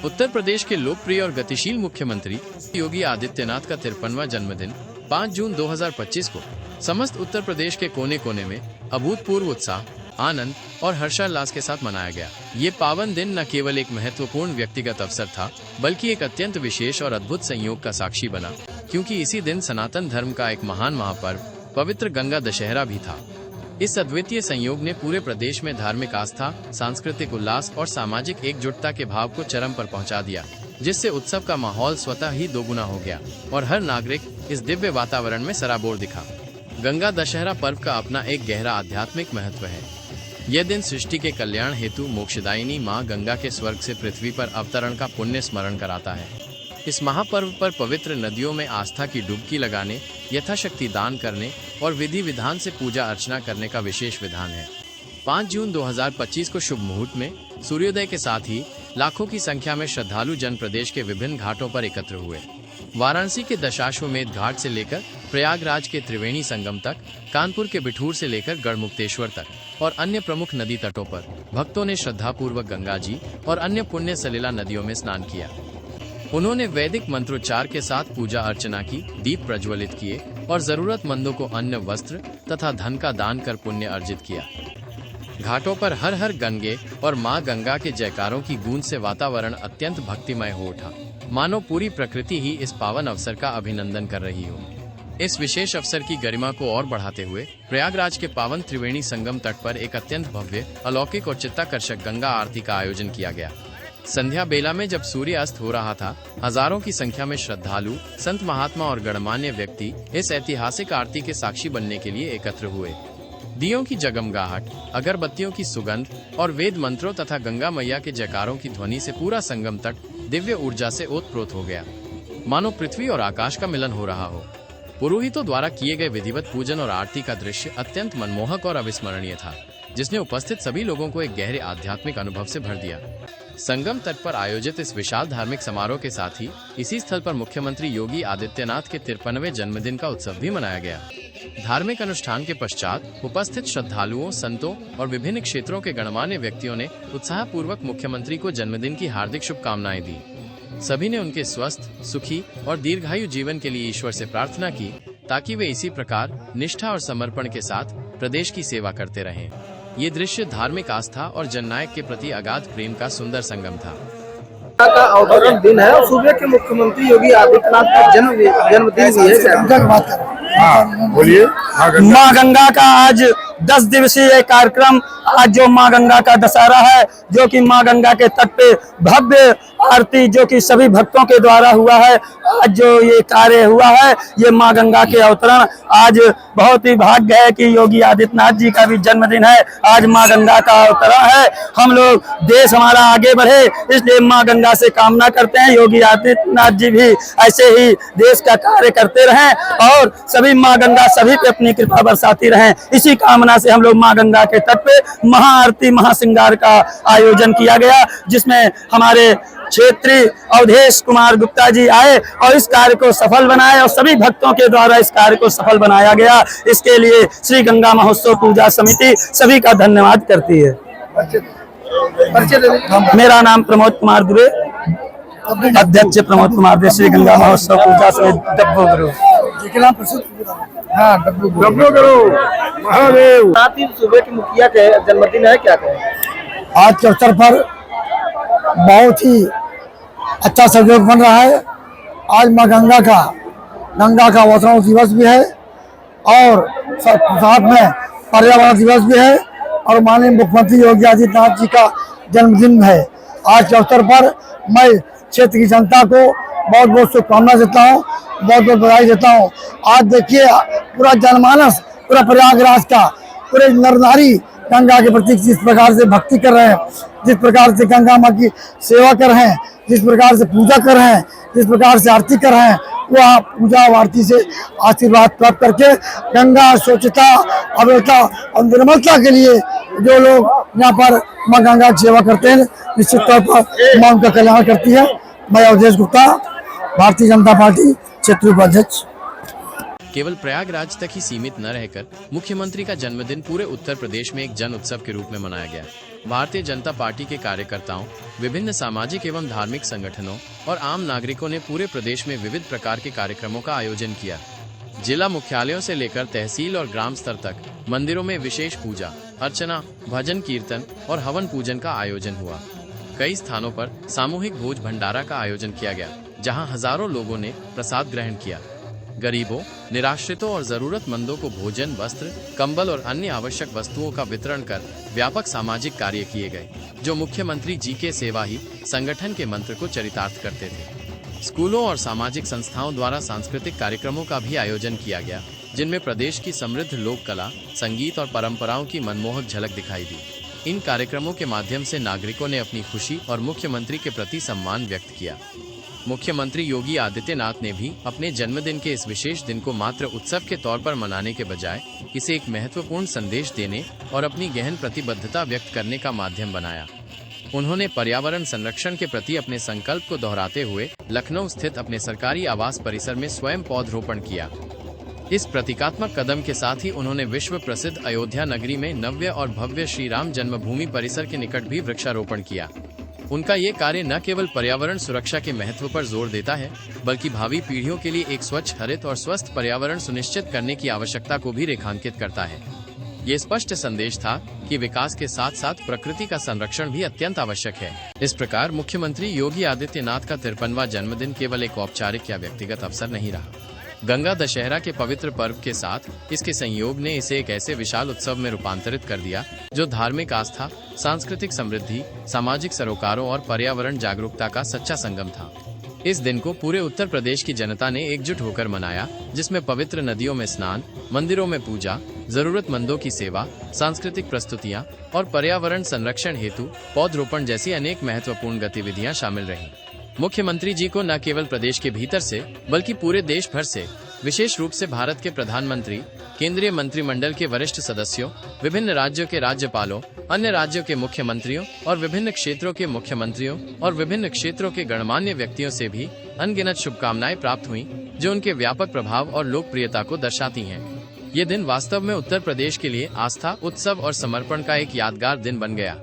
उत्तर प्रदेश के लोकप्रिय और गतिशील मुख्यमंत्री योगी आदित्यनाथ का 53वां जन्मदिन 5 जून 2025 को समस्त उत्तर प्रदेश के कोने कोने में अभूतपूर्व उत्साह, आनंद और हर्षोल्लास के साथ मनाया गया। ये पावन दिन न केवल एक महत्वपूर्ण व्यक्तिगत अवसर था, बल्कि एक अत्यंत विशेष और अद्भुत संयोग का साक्षी बना, क्योंकि इसी दिन सनातन धर्म का एक महान महापर्व पवित्र गंगा दशहरा भी था। इस अद्वितीय संयोग ने पूरे प्रदेश में धार्मिक आस्था, सांस्कृतिक उल्लास और सामाजिक एकजुटता के भाव को चरम पर पहुंचा दिया, जिससे उत्सव का माहौल स्वतः ही दोगुना हो गया और हर नागरिक इस दिव्य वातावरण में सराबोर दिखा। गंगा दशहरा पर्व का अपना एक गहरा आध्यात्मिक महत्व है। यह दिन सृष्टि के कल्याण हेतु मोक्षदायिनी माँ गंगा के स्वर्ग से पृथ्वी पर अवतरण का पुण्य स्मरण कराता है। इस महापर्व पर पवित्र नदियों में आस्था की डुबकी लगाने, यथाशक्ति दान करने और विधि विधान से पूजा अर्चना करने का विशेष विधान है। 5 जून 2025 को शुभ मुहूर्त में सूर्योदय के साथ ही लाखों की संख्या में श्रद्धालु जन प्रदेश के विभिन्न घाटों पर एकत्र हुए। वाराणसी के दशाश्वमेध घाट से लेकर प्रयागराज के त्रिवेणी संगम तक, कानपुर के बिठूर से लेकर गढ़मुक्तेश्वर तक और अन्य प्रमुख नदी तटों पर भक्तों ने श्रद्धापूर्वक गंगा जी और अन्य पुण्य सलिला नदियों में स्नान किया। उन्होंने वैदिक मंत्रोच्चार के साथ पूजा अर्चना की, दीप प्रज्वलित किए और जरूरतमंदों को अन्न, वस्त्र तथा धन का दान कर पुण्य अर्जित किया। घाटों पर हर हर गंगे और मां गंगा के जयकारों की गूंज से वातावरण अत्यंत भक्तिमय हो उठा, मानो पूरी प्रकृति ही इस पावन अवसर का अभिनंदन कर रही हो। इस विशेष अवसर की गरिमा को और बढ़ाते हुए प्रयागराज के पावन त्रिवेणी संगम तट पर एक अत्यंत भव्य, अलौकिक और चित्ताकर्षक गंगा आरती का आयोजन किया गया। संध्या बेला में जब सूर्य अस्त हो रहा था, हजारों की संख्या में श्रद्धालु, संत महात्मा और गणमान्य व्यक्ति इस ऐतिहासिक आरती के साक्षी बनने के लिए एकत्र हुए। दियों की जगमगाहट, अगरबत्तियों की सुगंध और वेद मंत्रों तथा गंगा मैया के जयकारों की ध्वनि से पूरा संगम तट दिव्य ऊर्जा से ओतप्रोत हो गया, मानो पृथ्वी और आकाश का मिलन हो रहा हो। पुरोहितों द्वारा किए गए विधिवत पूजन और आरती का दृश्य अत्यंत मनमोहक और अविस्मरणीय था, जिसने उपस्थित सभी लोगों को एक गहरे आध्यात्मिक अनुभव से भर दिया। संगम तट पर आयोजित इस विशाल धार्मिक समारोह के साथ ही इसी स्थल पर मुख्यमंत्री योगी आदित्यनाथ के 53वें जन्मदिन का उत्सव भी मनाया गया। धार्मिक अनुष्ठान के पश्चात उपस्थित श्रद्धालुओं, संतों और विभिन्न क्षेत्रों के गणमान्य व्यक्तियों ने उत्साहपूर्वक मुख्यमंत्री को जन्मदिन की हार्दिक शुभकामनाएं दी। सभी ने उनके स्वस्थ, सुखी और दीर्घायु जीवन के लिए ईश्वर से प्रार्थना की, ताकि वे इसी प्रकार निष्ठा और समर्पण के साथ प्रदेश की सेवा करते रहें। ये दृश्य धार्मिक आस्था और जननायक के प्रति अगाध प्रेम का सुंदर संगम था। का अवतरण दिन है और सूबे के मुख्यमंत्री योगी आदित्यनाथ का जन्मदिन भी है। बोलिए। माँ गंगा का आज 10 दिवसीय कार्यक्रम, आज जो माँ गंगा का दशहरा है, जो कि माँ गंगा के तट पे भव्य आरती जो कि सभी भक्तों के द्वारा हुआ है, आज जो ये कार्य हुआ है, ये माँ गंगा के अवतरण, आज बहुत ही भाग्य है कि योगी आदित्यनाथ जी का भी जन्मदिन है। आज माँ गंगा का अवतरण है। हम लोग, देश हमारा आगे बढ़े, इसलिए माँ गंगा से कामना करते हैं योगी आदित्यनाथ जी भी ऐसे ही देश का कार्य करते रहें और सभी माँ गंगा सभी पे अपनी कृपा बरसाती रहें। इसी कामना से हम लोग माँ गंगा के तट पे महाआरती, महासिंगार का आयोजन किया गया, जिसमें हमारे क्षेत्रीय अवधेश कुमार गुप्ता जी आए और इस कार्य को सफल बनाए और सभी भक्तों के द्वारा इस कार्य को सफल बनाया गया। इसके लिए श्री गंगा महोत्सव पूजा समिति सभी का धन्यवाद करती है। मेरा नाम प्रमोद कुमार दुबे, अध्यक्ष प्रमोद कुमार दुबे, श्री गंगा महोत्सव पूजा समिति डब्बो गुरु। हाँ, डब्बो करो महादेव। सूबे के मुखिया के जन्मदिन है, क्या कहें? आज के अवसर पर बहुत ही अच्छा सहयोग बन रहा है। आज माँ गंगा का अवतरण दिवस भी है और साथ में पर्यावरण दिवस भी है और माननीय मुख्यमंत्री योगी आदित्यनाथ जी का जन्मदिन है। आज के अवसर पर मैं क्षेत्र की जनता को बहुत बहुत शुभकामना देता हूँ, बहुत बहुत बधाई देता हूँ। आज देखिए पूरा जनमानस, पूरा प्रयागराज का, पूरे नर नारी गंगा के प्रति जिस प्रकार से भक्ति कर रहे हैं, जिस प्रकार से गंगा माँ की सेवा कर रहे हैं, जिस प्रकार से पूजा कर रहे हैं, जिस प्रकार से आरती कर रहे हैं, वह पूजा आरती से आशीर्वाद प्राप्त करके गंगा स्वच्छता, अविरता और निर्मलता के लिए जो लोग यहाँ पर माँ गंगा की सेवा करते हैं, निश्चित तौर पर माँ उनका कल्याण करती है। मैं अवधेश गुप्ता, भारतीय जनता पार्टी क्षेत्रीय उपाध्यक्ष। केवल प्रयागराज तक ही सीमित न रहकर मुख्यमंत्री का जन्मदिन पूरे उत्तर प्रदेश में एक जन उत्सव के रूप में मनाया गया। भारतीय जनता पार्टी के कार्यकर्ताओं, विभिन्न सामाजिक एवं धार्मिक संगठनों और आम नागरिकों ने पूरे प्रदेश में विविध प्रकार के कार्यक्रमों का आयोजन किया। जिला मुख्यालयों से लेकर तहसील और ग्राम स्तर तक मंदिरों में विशेष पूजा अर्चना, भजन कीर्तन और हवन पूजन का आयोजन हुआ। कई स्थानों पर सामूहिक भोज भंडारा का आयोजन किया गया, जहां हजारों लोगों ने प्रसाद ग्रहण किया। गरीबों, निराश्रितों और जरूरतमंदों को भोजन, वस्त्र, कंबल और अन्य आवश्यक वस्तुओं का वितरण कर व्यापक सामाजिक कार्य किए गए, जो मुख्यमंत्री जी के सेवा ही संगठन के मंत्र को चरितार्थ करते थे। स्कूलों और सामाजिक संस्थाओं द्वारा सांस्कृतिक कार्यक्रमों का भी आयोजन किया गया, जिनमें प्रदेश की समृद्ध लोक कला, संगीत और परंपराओं की मनमोहक झलक दिखाई दी। इन कार्यक्रमों के माध्यम से नागरिकों ने अपनी खुशी और मुख्यमंत्री के प्रति सम्मान व्यक्त किया। मुख्यमंत्री योगी आदित्यनाथ ने भी अपने जन्मदिन के इस विशेष दिन को मात्र उत्सव के तौर पर मनाने के बजाय इसे एक महत्वपूर्ण संदेश देने और अपनी गहन प्रतिबद्धता व्यक्त करने का माध्यम बनाया। उन्होंने पर्यावरण संरक्षण के प्रति अपने संकल्प को दोहराते हुए लखनऊ स्थित अपने सरकारी आवास परिसर में स्वयं पौधरोपण किया। इस प्रतीकात्मक कदम के साथ ही उन्होंने विश्व प्रसिद्ध अयोध्या नगरी में नव्य और भव्य श्री राम जन्मभूमि परिसर के निकट भी वृक्षारोपण किया। उनका ये कार्य न केवल पर्यावरण सुरक्षा के महत्व पर जोर देता है, बल्कि भावी पीढ़ियों के लिए एक स्वच्छ, हरित और स्वस्थ पर्यावरण सुनिश्चित करने की आवश्यकता को भी रेखांकित करता है। ये स्पष्ट संदेश था कि विकास के साथ साथ प्रकृति का संरक्षण भी अत्यंत आवश्यक है। इस प्रकार मुख्यमंत्री योगी आदित्यनाथ का 53वां जन्मदिन केवल एक औपचारिक या व्यक्तिगत अवसर नहीं रहा। गंगा दशहरा के पवित्र पर्व के साथ इसके संयोग ने इसे एक ऐसे विशाल उत्सव में रूपांतरित कर दिया, जो धार्मिक आस्था, सांस्कृतिक समृद्धि, सामाजिक सरोकारों और पर्यावरण जागरूकता का सच्चा संगम था। इस दिन को पूरे उत्तर प्रदेश की जनता ने एकजुट होकर मनाया, जिसमें पवित्र नदियों में स्नान, मंदिरों में पूजा, जरूरतमंदों की सेवा, सांस्कृतिक प्रस्तुतियां और पर्यावरण संरक्षण हेतु पौधरोपण जैसी अनेक महत्वपूर्ण गतिविधियां शामिल रहीं। मुख्यमंत्री जी को न केवल प्रदेश के भीतर से बल्कि पूरे देश भर से, विशेष रूप से भारत के प्रधानमंत्री, केंद्रीय मंत्रिमंडल के वरिष्ठ सदस्यों, विभिन्न राज्यों के राज्यपालों, अन्य राज्यों के मुख्यमंत्रियों और विभिन्न क्षेत्रों के मुख्यमंत्रियों और विभिन्न क्षेत्रों के गणमान्य व्यक्तियों से भी अनगिनत शुभकामनाएं प्राप्त हुई, जो उनके व्यापक प्रभाव और लोकप्रियता को दर्शाती हैं। ये दिन वास्तव में उत्तर प्रदेश के लिए आस्था, उत्सव और समर्पण का एक यादगार दिन बन गया।